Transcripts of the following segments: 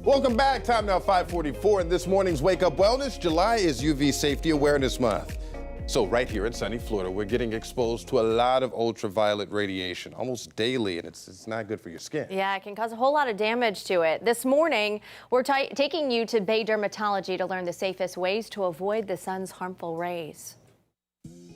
Welcome back. Time now 5:44 in this morning's Wake Up Wellness. July is UV Safety Awareness Month. So right here in sunny Florida, we're getting exposed to a lot of ultraviolet radiation almost daily, and it's not good for your skin. Yeah, it can cause a whole lot of damage to it. This morning, we're taking you to Bay Dermatology to learn the safest ways to avoid the sun's harmful rays.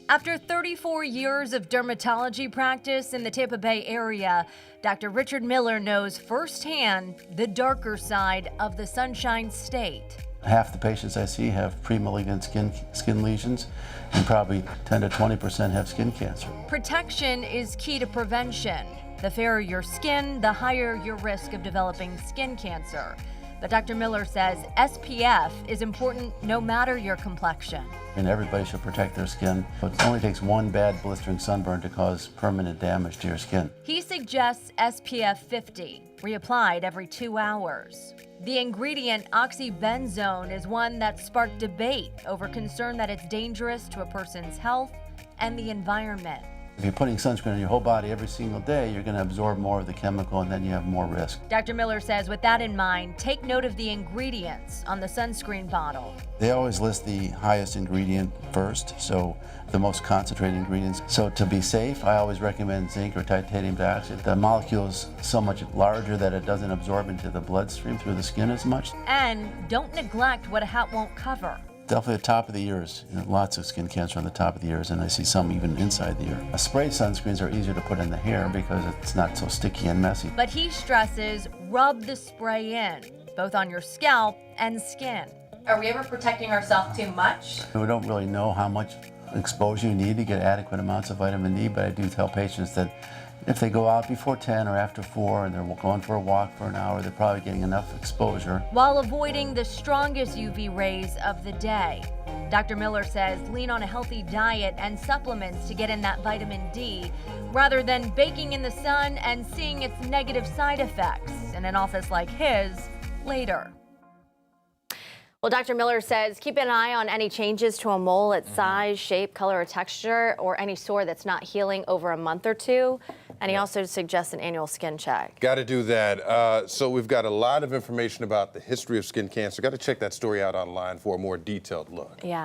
After 34 years of dermatology practice in the Tampa Bay area, Dr. Richard Miller knows firsthand the darker side of the Sunshine State. Half the patients I see have pre-malignant skin lesions, and probably 10 to 20% have skin cancer. Protection is key to prevention. The fairer your skin, the higher your risk of developing skin cancer. But Dr. Miller says SPF is important no matter your complexion. And everybody should protect their skin. It only takes one bad blistering sunburn to cause permanent damage to your skin. He suggests SPF 50, reapplied every 2 hours. The ingredient oxybenzone is one that sparked debate over concern that it's dangerous to a person's health and the environment. If you're putting sunscreen on your whole body every single day, you're going to absorb more of the chemical, and then you have more risk. Dr. Miller says with that in mind, take note of the ingredients on the sunscreen bottle. They always list the highest ingredient first, so the most concentrated ingredients. So to be safe, I always recommend zinc or titanium dioxide. The molecule is so much larger that it doesn't absorb into the bloodstream through the skin as much. And don't neglect what a hat won't cover. Definitely the top of the ears. Lots of skin cancer on the top of the ears, and I see some even inside the ear. Spray sunscreens are easier to put in the hair because it's not so sticky and messy. But he stresses rub the spray in, both on your scalp and skin. Are we ever protecting ourselves too much? We don't really know how much exposure you need to get adequate amounts of vitamin D, but I do tell patients that if they go out before 10 or after 4 and they're going for a walk for an hour, they're probably getting enough exposure. While avoiding the strongest UV rays of the day. Dr. Miller says lean on a healthy diet and supplements to get in that vitamin D, rather than baking in the sun and seeing its negative side effects in an office like his later. Well, Dr. Miller says keep an eye on any changes to a mole, its size, shape, color, or texture, or any sore that's not healing over a month or two. And he also suggests an annual skin check. Got to do that. So we've got a lot of information about the history of skin cancer. Got to check that story out online for a more detailed look. Yeah.